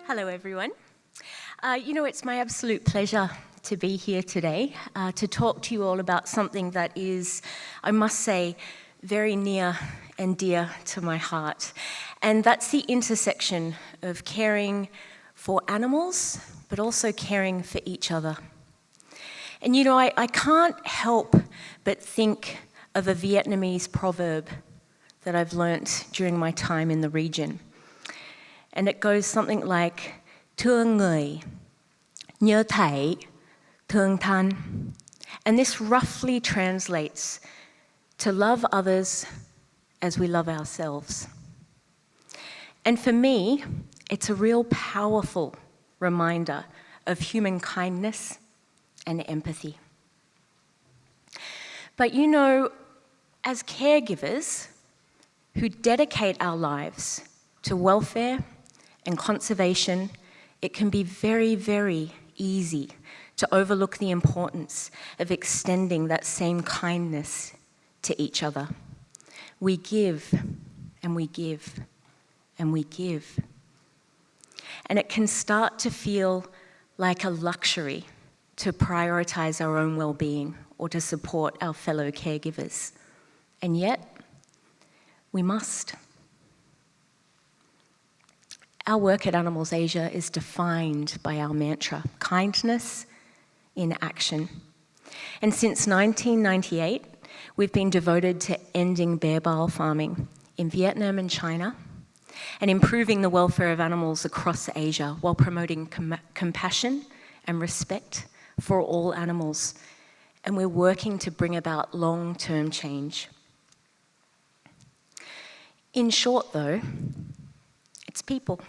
Hello, everyone. It's my absolute pleasure to be here today to talk to you all about something that is, I must say, very near and dear to my heart. And that's the intersection of caring for animals, but also caring for each other. And I can't help but think of a Vietnamese proverb that I've learnt during my time in the region. And it goes something like, thương người, nhớ thảy, thương thân. And this roughly translates to love others as we love ourselves. And for me, it's a real powerful reminder of human kindness and empathy. But as caregivers who dedicate our lives to welfare and conservation, it can be very, very easy to overlook the importance of extending that same kindness to each other. We give, and we give, and we give. And it can start to feel like a luxury to prioritize our own well-being or to support our fellow caregivers. And yet, we must. Our work at Animals Asia is defined by our mantra, kindness in action. And since 1998, we've been devoted to ending bear bile farming in Vietnam and China and improving the welfare of animals across Asia while promoting compassion and respect for all animals. And we're working to bring about long-term change. In short, though, it's people.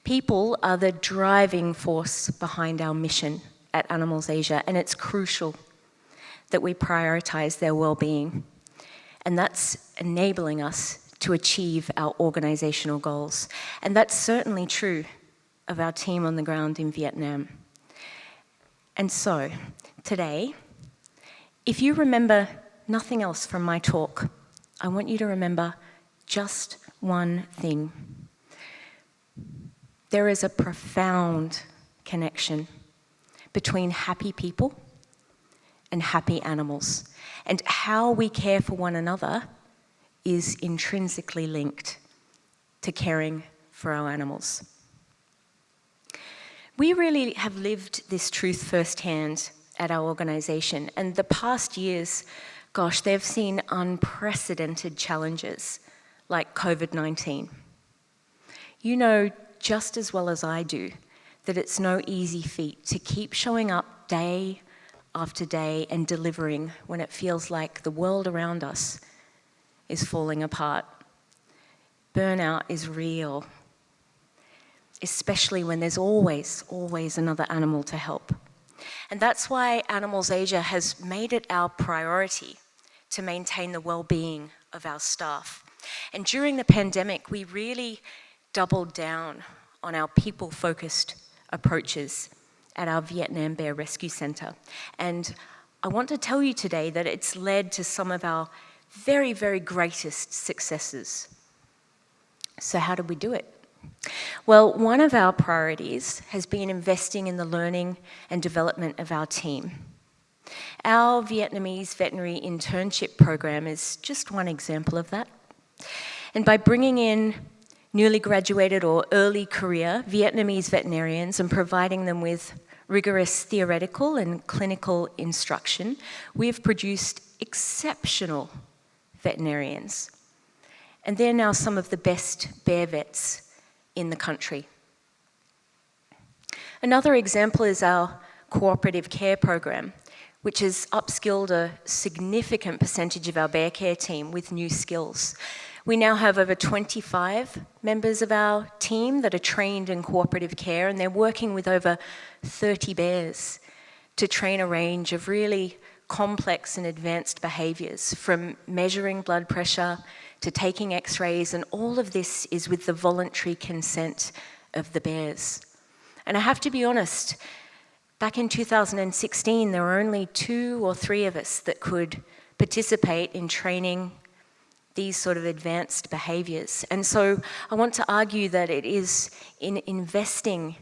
People are the driving force behind our mission at Animals Asia, and it's crucial that we prioritize their well-being. And that's enabling us to achieve our organizational goals. And that's certainly true of our team on the ground in Vietnam. And so, today, if you remember nothing else from my talk, I want you to remember just one thing. There is a profound connection between happy people and happy animals, and how we care for one another is intrinsically linked to caring for our animals. We really have lived this truth firsthand at our organisation, and the past years, gosh, they've seen unprecedented challenges like COVID-19. You know just as well as I do that it's no easy feat to keep showing up day after day and delivering when it feels like the world around us is falling apart. Burnout is real, especially when there's always another animal to help. And that's why Animals Asia has made it our priority to maintain the well-being of our staff. And during the pandemic, we really doubled down on our people-focused approaches at our Vietnam Bear Rescue Centre. And I want to tell you today that it's led to some of our very, very greatest successes. So how did we do it? Well, one of our priorities has been investing in the learning and development of our team. Our Vietnamese veterinary internship program is just one example of that. And by bringing in newly graduated or early career Vietnamese veterinarians and providing them with rigorous theoretical and clinical instruction, we've produced exceptional veterinarians. And they're now some of the best bear vets in the country. Another example is our cooperative care program, which has upskilled a significant percentage of our bear care team with new skills. We now have over 25 members of our team that are trained in cooperative care, and they're working with over 30 bears to train a range of really complex and advanced behaviours, from measuring blood pressure to taking x-rays, and all of this is with the voluntary consent of the bears. And I have to be honest, back in 2016, there were only 2 or 3 of us that could participate in training these sort of advanced behaviours. And so I want to argue that it is in investing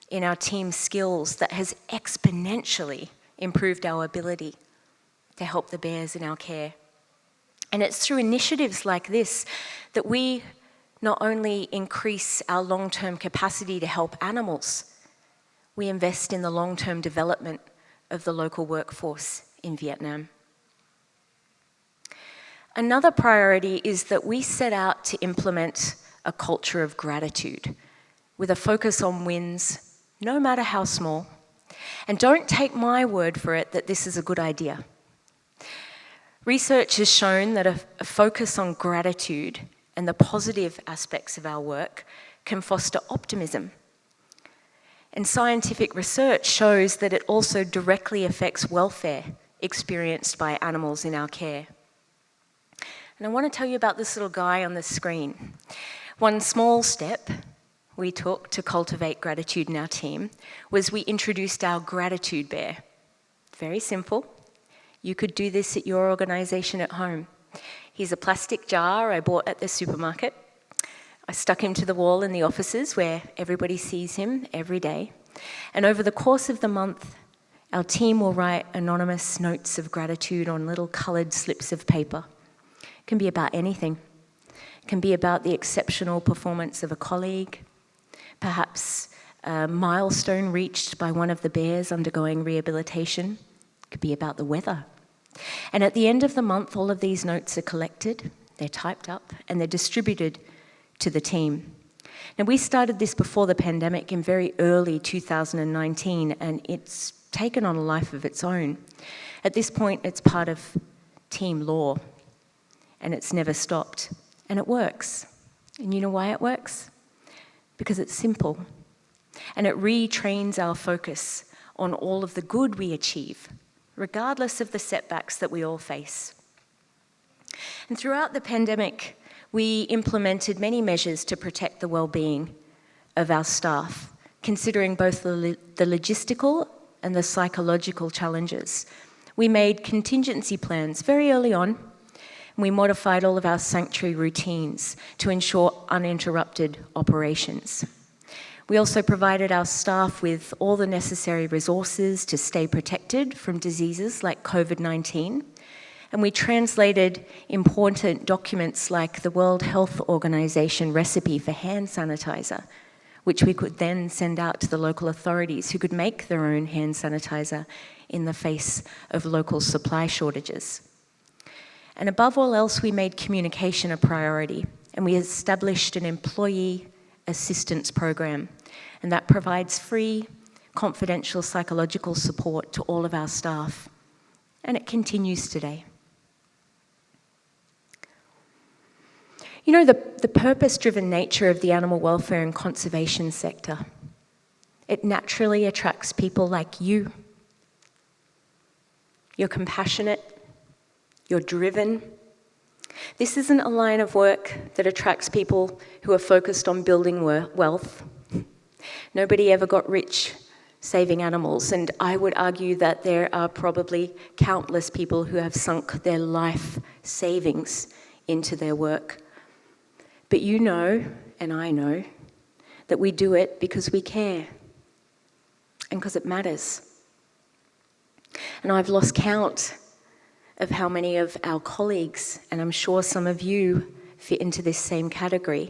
in our team skills that has exponentially improved our ability to help the bears in our care. And it's through initiatives like this that we not only increase our long-term capacity to help animals, we invest in the long-term development of the local workforce in Vietnam. Another priority is that we set out to implement a culture of gratitude with a focus on wins, no matter how small. And don't take my word for it that this is a good idea. Research has shown that a focus on gratitude and the positive aspects of our work can foster optimism. And scientific research shows that it also directly affects welfare experienced by animals in our care. And I want to tell you about this little guy on the screen. One small step we took to cultivate gratitude in our team was we introduced our gratitude bear. Very simple. You could do this at your organisation at home. He's a plastic jar I bought at the supermarket. I stuck him to the wall in the offices where everybody sees him every day. And over the course of the month, our team will write anonymous notes of gratitude on little coloured slips of paper. It can be about anything. It can be about the exceptional performance of a colleague, perhaps a milestone reached by one of the bears undergoing rehabilitation. It could be about the weather. And at the end of the month, all of these notes are collected, they're typed up, and they're distributed to the team. Now, we started this before the pandemic in very early 2019, and it's taken on a life of its own. At this point, it's part of team law, and it's never stopped. And it works. And you know why it works? Because it's simple. And it retrains our focus on all of the good we achieve, regardless of the setbacks that we all face. And throughout the pandemic, we implemented many measures to protect the well-being of our staff, considering both the logistical and the psychological challenges. We made contingency plans very early on, and we modified all of our sanctuary routines to ensure uninterrupted operations. We also provided our staff with all the necessary resources to stay protected from diseases like COVID-19, and we translated important documents like the World Health Organization recipe for hand sanitizer, which we could then send out to the local authorities who could make their own hand sanitizer in the face of local supply shortages. And above all else, we made communication a priority, and we established an employee assistance program, and that provides free, confidential psychological support to all of our staff, and it continues today. You know, the purpose-driven nature of the animal welfare and conservation sector, it naturally attracts people like you. You're compassionate, you're driven. This isn't a line of work that attracts people who are focused on building wealth. Nobody ever got rich saving animals, and I would argue that there are probably countless people who have sunk their life savings into their work. But you know, and I know, that we do it because we care and because it matters. And I've lost count of how many of our colleagues, and I'm sure some of you fit into this same category,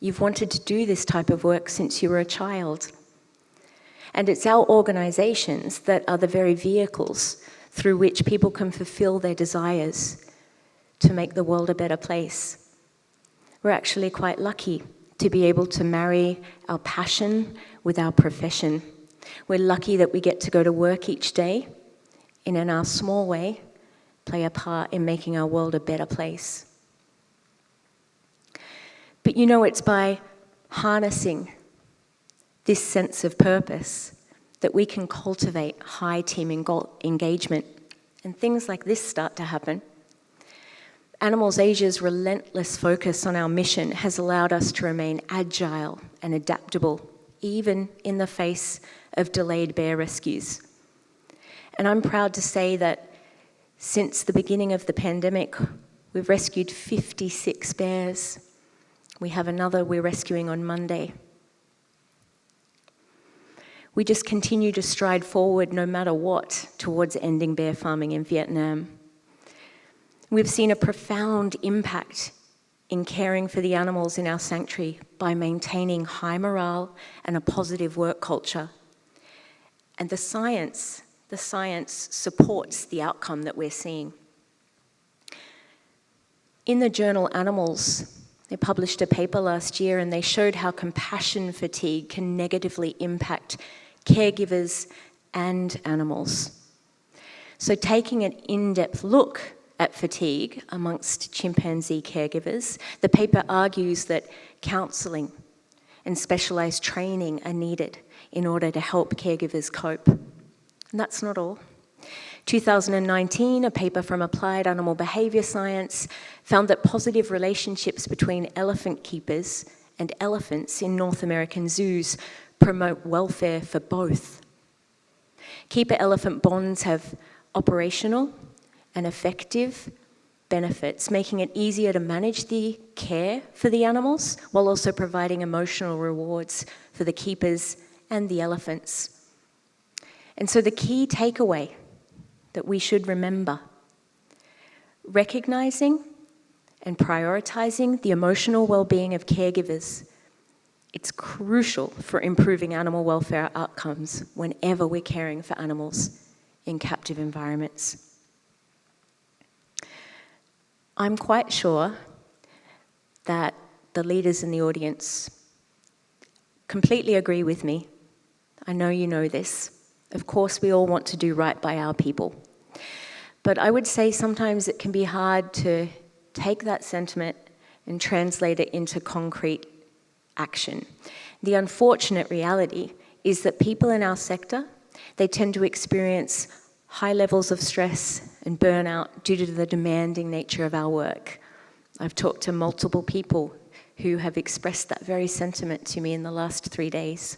you've wanted to do this type of work since you were a child. And it's our organisations that are the very vehicles through which people can fulfil their desires to make the world a better place. We're actually quite lucky to be able to marry our passion with our profession. We're lucky that we get to go to work each day and in our small way play a part in making our world a better place. But you know, it's by harnessing this sense of purpose that we can cultivate high team engagement, and things like this start to happen. Animals Asia's relentless focus on our mission has allowed us to remain agile and adaptable, even in the face of delayed bear rescues. And I'm proud to say that since the beginning of the pandemic, We've rescued 56 bears. We have another we're rescuing on Monday. We just continue to stride forward no matter what towards ending bear farming in Vietnam. We've seen a profound impact in caring for the animals in our sanctuary by maintaining high morale and a positive work culture. And the science supports the outcome that we're seeing. In the journal Animals, they published a paper last year and they showed how compassion fatigue can negatively impact caregivers and animals. So taking an in-depth look at fatigue amongst chimpanzee caregivers, the paper argues that counselling and specialised training are needed in order to help caregivers cope. And that's not all. 2019, a paper from Applied Animal Behaviour Science found that positive relationships between elephant keepers and elephants in North American zoos promote welfare for both. Keeper-elephant bonds have operational and effective benefits, making it easier to manage the care for the animals while also providing emotional rewards for the keepers and the elephants. And so the key takeaway that we should remember, recognizing and prioritizing the emotional well-being of caregivers, it's crucial for improving animal welfare outcomes whenever we're caring for animals in captive environments. I'm quite sure that the leaders in the audience completely agree with me. I know you know this. Of course, we all want to do right by our people. But I would say sometimes it can be hard to take that sentiment and translate it into concrete action. The unfortunate reality is that people in our sector, they tend to experience high levels of stress and burnout due to the demanding nature of our work. I've talked to multiple people who have expressed that very sentiment to me in the last 3 days.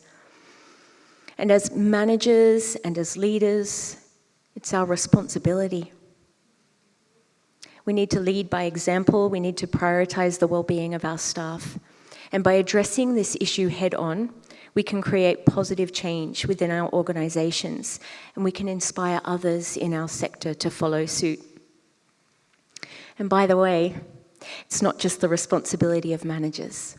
And as managers and as leaders, it's our responsibility. We need to lead by example. We need to prioritize the well-being of our staff. And by addressing this issue head-on, we can create positive change within our organisations, and we can inspire others in our sector to follow suit. And by the way, it's not just the responsibility of managers.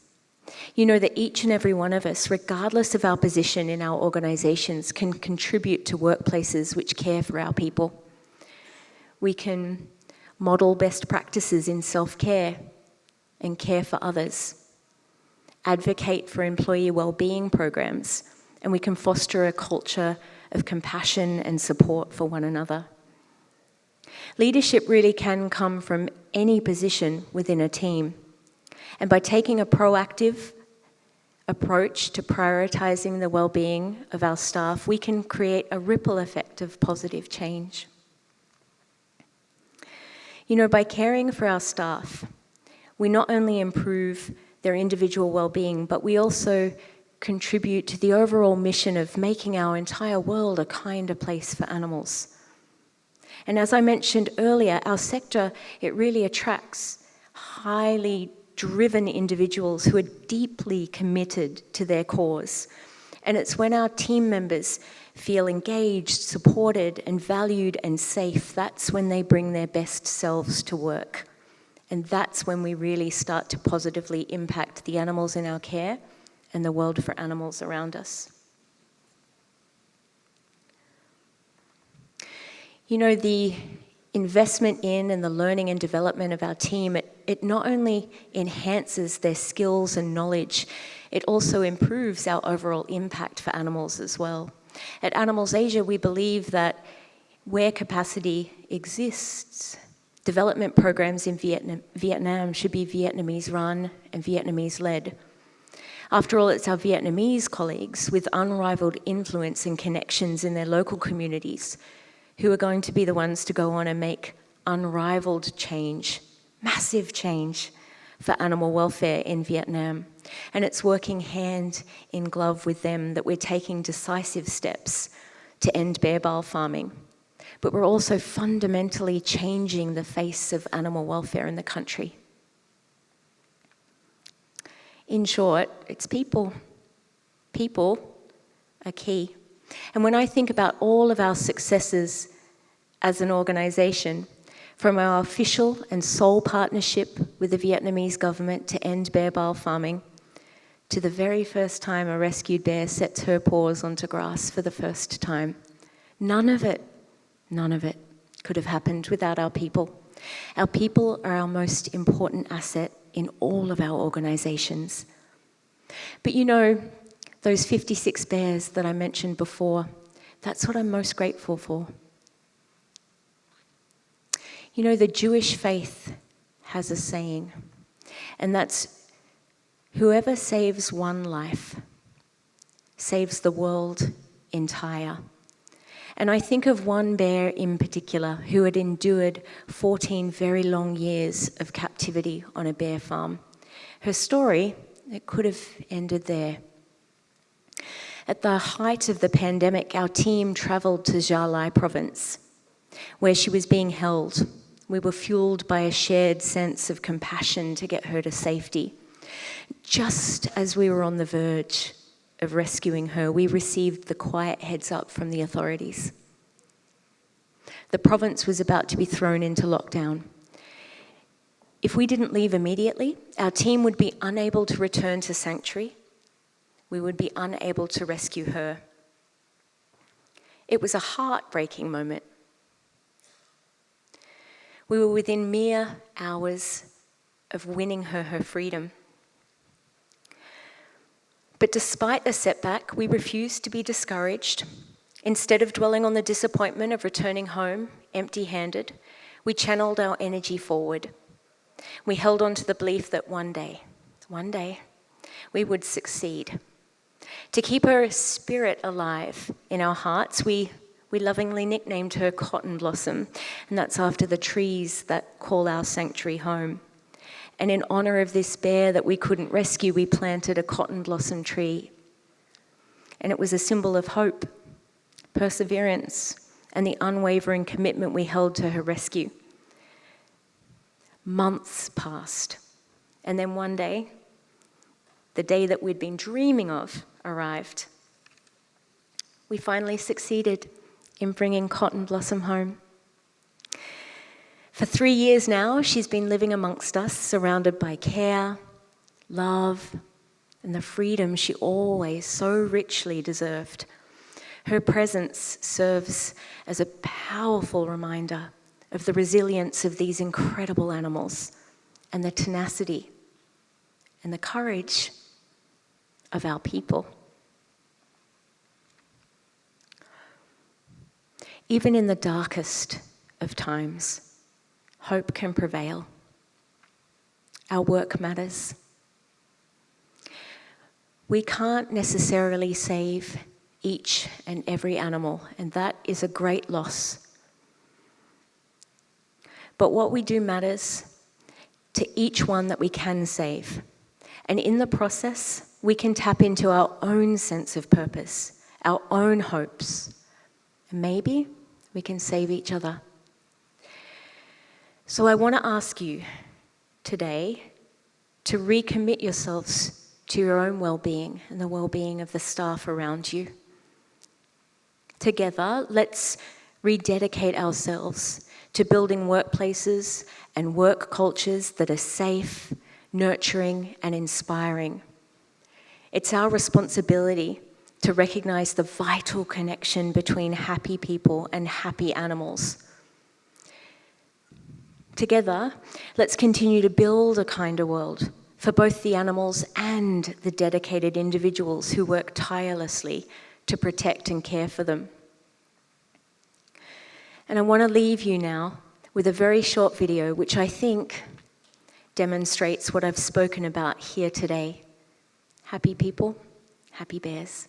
You know that each and every one of us, regardless of our position in our organisations, can contribute to workplaces which care for our people. We can model best practices in self-care and care for others, advocate for employee well-being programs, and we can foster a culture of compassion and support for one another. Leadership really can come from any position within a team. And by taking a proactive approach to prioritising the well-being of our staff, we can create a ripple effect of positive change. You know, by caring for our staff, we not only improve their individual well-being, but we also contribute to the overall mission of making our entire world a kinder place for animals. And as I mentioned earlier, our sector, it really attracts highly driven individuals who are deeply committed to their cause. And it's when our team members feel engaged, supported, and valued and safe, that's when they bring their best selves to work. And that's when we really start to positively impact the animals in our care and the world for animals around us. You know, the investment in and the learning and development of our team, it not only enhances their skills and knowledge, it also improves our overall impact for animals as well. At Animals Asia, we believe that where capacity exists, development programs in Vietnam should be Vietnamese run and Vietnamese led. After all, it's our Vietnamese colleagues with unrivaled influence and connections in their local communities who are going to be the ones to go on and make unrivaled change, massive change for animal welfare in Vietnam. And it's working hand in glove with them that we're taking decisive steps to end bear bile farming. but we're also fundamentally changing the face of animal welfare in the country. In short, it's people. People are key. And when I think about all of our successes as an organisation, from our official and sole partnership with the Vietnamese government to end bear bile farming, to the very first time a rescued bear sets her paws onto grass for the first time, none of it could have happened without our people. Our people are our most important asset in all of our organisations. But you know, those 56 bears that I mentioned before, that's what I'm most grateful for. You know, the Jewish faith has a saying, and that's, whoever saves one life saves the world entire. And I think of one bear in particular who had endured 14 very long years of captivity on a bear farm. Her story, it could have ended there. At the height of the pandemic, our team travelled to Gia Lai province, where she was being held. We were fueled by a shared sense of compassion to get her to safety. Just as we were on the verge of rescuing her, we received the quiet heads up from the authorities. The province was about to be thrown into lockdown. If we didn't leave immediately, our team would be unable to return to sanctuary. We would be unable to rescue her. It was a heartbreaking moment. We were within mere hours of winning her freedom. But despite the setback, we refused to be discouraged. Instead of dwelling on the disappointment of returning home empty-handed, we channeled our energy forward. We held on to the belief that one day, we would succeed. To keep her spirit alive in our hearts, we lovingly nicknamed her Cotton Blossom, and that's after the trees that call our sanctuary home. And in honour of this bear that we couldn't rescue, we planted a cotton blossom tree. And it was a symbol of hope, perseverance, and the unwavering commitment we held to her rescue. Months passed, and then one day, the day that we'd been dreaming of arrived. We finally succeeded in bringing Cotton Blossom home. For 3 years now, she's been living amongst us, surrounded by care, love, and the freedom she always so richly deserved. Her presence serves as a powerful reminder of the resilience of these incredible animals and the tenacity and the courage of our people. Even in the darkest of times, hope can prevail. Our work matters. We can't necessarily save each and every animal, and that is a great loss. But what we do matters to each one that we can save. And in the process, we can tap into our own sense of purpose, our own hopes. And maybe we can save each other. So I want to ask you today to recommit yourselves to your own well-being and the well-being of the staff around you. Together, let's rededicate ourselves to building workplaces and work cultures that are safe, nurturing, and inspiring. It's our responsibility to recognise the vital connection between happy people and happy animals. Together, let's continue to build a kinder world for both the animals and the dedicated individuals who work tirelessly to protect and care for them. And I want to leave you now with a very short video which I think demonstrates what I've spoken about here today. Happy people, happy bears.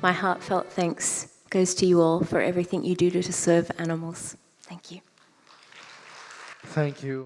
My heartfelt thanks goes to you all for everything you do to serve animals. Thank you. Thank you.